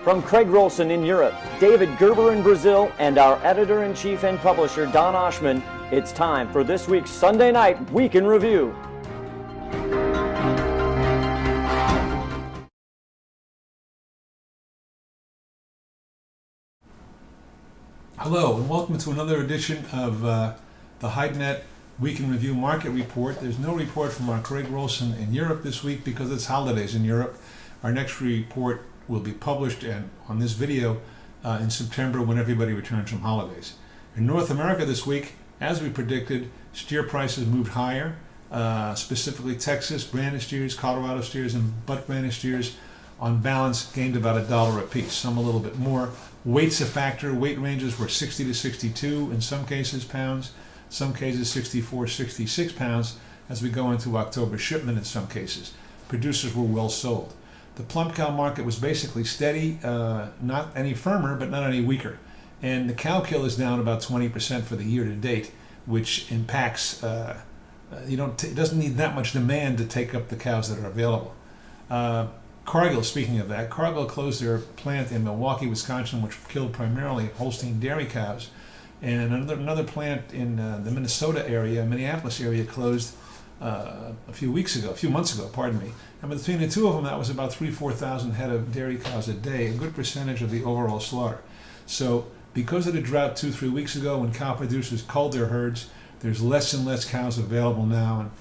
From Craig Rolson in Europe, David Gerber in Brazil, and our editor-in-chief and publisher, Don Oshman, it's time for this week's Sunday Night Week in Review. Hello, and welcome to another edition of the HideNet Week in Review Market Report. There's no report from our Craig Rolson in Europe this week because it's holidays in Europe. Our next report will be published on this video in September when everybody returns from holidays. In North America this week, as we predicted, steer prices moved higher, specifically Texas branded steers, Colorado steers, and butt branded steers on balance gained about $1 a piece, some a little bit more. Weight's a factor. Weight ranges were 60 to 62 in some cases pounds, some cases 64, 66 pounds as we go into October shipment in some cases. Producers were well sold. The plump cow market was basically steady, not any firmer, but not any weaker. And the cow kill is down about 20% for the year to date, which impacts, it doesn't need that much demand to take up the cows that are available. Cargill, speaking of that, Cargill closed their plant in Milwaukee, Wisconsin, which killed primarily Holstein dairy cows. And another plant in the Minnesota area, Minneapolis area, closed a few months ago, pardon me. And between the two of them, that was about 4,000 head of dairy cows a day, a good percentage of the overall slaughter. So because of the drought 2-3 weeks ago when cow producers culled their herds, there's less and less cows available now. And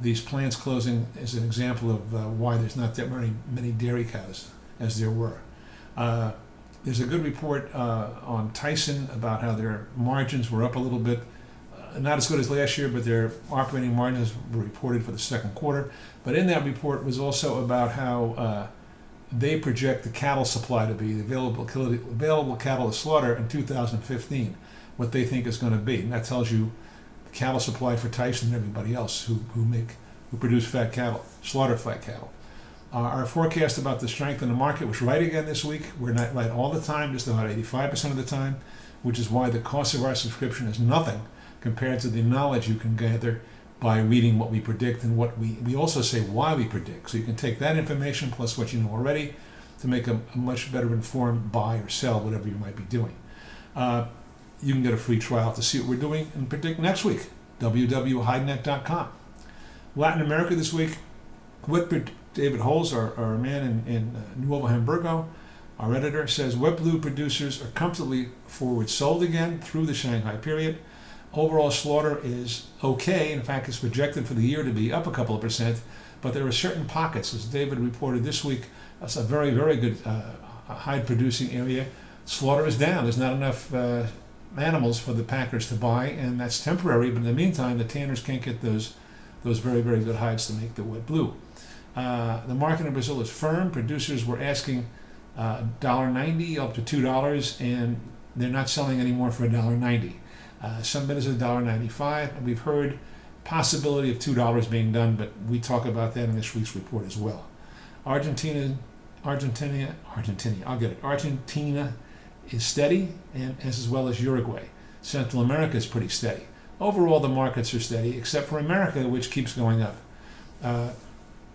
these plants closing is an example of why there's not that many dairy cows as there were. There's a good report on Tyson about how their margins were up a little bit. Not as good as last year, but their operating margins were reported for the second quarter. But in that report was also about how they project the cattle supply to be, the available cattle to slaughter in 2015, what they think is going to be. And that tells you the cattle supply for Tyson and everybody else who produce fat cattle, slaughter fat cattle. Our forecast about the strength in the market was right again this week. We're not right all the time, just about 85% of the time, which is why the cost of our subscription is nothing compared to the knowledge you can gather by reading what we predict and what we also say why we predict. So you can take that information plus what you know already to make a much better informed buy or sell, whatever you might be doing. You can get a free trial to see what we're doing and predict next week. HideNet.com. Latin America this week, David Holes, our man in Nuevo Hamburgo, our editor, says wet blue producers are comfortably forward sold again through the Shanghai period. Overall slaughter is okay. In fact, it's projected for the year to be up a couple of percent, but there are certain pockets, as David reported this week. That's a very, very good hide producing area. Slaughter is down. There's not enough animals for the packers to buy, and that's temporary, but in the meantime, the tanners can't get those very, very good hides to make the wet blue. The market in Brazil is firm. Producers were asking $1.90 up to $2, and they're not selling anymore for $1.90. Some bidders are $1.95, and we've heard possibility of $2 being done, but we talk about that in this week's report as well. Argentina is steady, and as well as Uruguay. Central America is pretty steady. Overall, the markets are steady, except for America, which keeps going up. And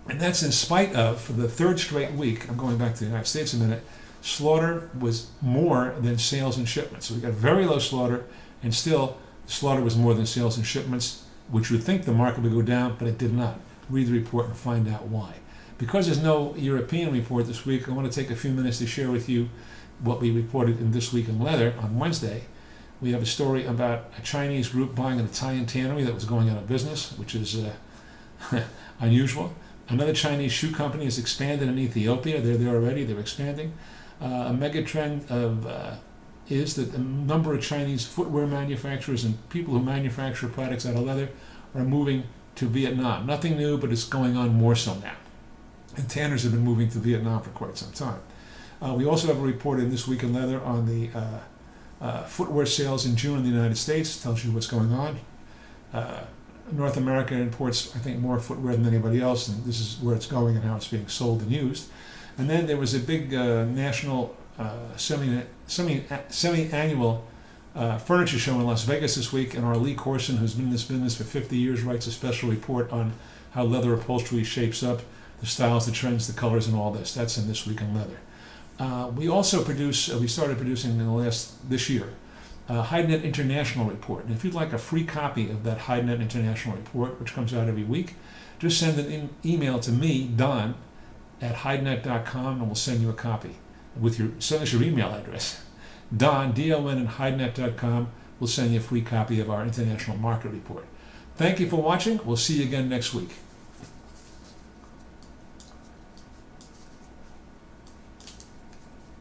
that's in spite of, for the third straight week, I'm going back to the United States a minute, slaughter was more than sales and shipments. So we got very low slaughter, and still, slaughter was more than sales and shipments, which you would think the market would go down, but it did not. Read the report and find out why. Because there's no European report this week, I want to take a few minutes to share with you what we reported in This Week in Leather on Wednesday. We have a story about a Chinese group buying an Italian tannery that was going out of business, which is unusual. Another Chinese shoe company has expanded in Ethiopia. They're there already. They're expanding. A mega trend is that the number of Chinese footwear manufacturers and people who manufacture products out of leather are moving to Vietnam. Nothing new, but it's going on more so now. And tanners have been moving to Vietnam for quite some time. We also have a report in This Week in Leather on the footwear sales in June in the United States. Tells you what's going on. North America imports, I think, more footwear than anybody else, and this is where it's going and how it's being sold and used. And then there was a big national semi-annual furniture show in Las Vegas this week, and our Lee Corson, who's been in this business for 50 years, writes a special report on how leather upholstery shapes up, the styles, the trends, the colors, and all this. That's in This Week in Leather. We also we started producing this year, HideNet International Report. And if you'd like a free copy of that HideNet International Report, which comes out every week, just send an email to me, Don, at HideNet.com, and we'll send you a copy. Send us your email address. Don, D-O-N, at HideNet.com. We'll send you a free copy of our International Market Report. Thank you for watching. We'll see you again next week.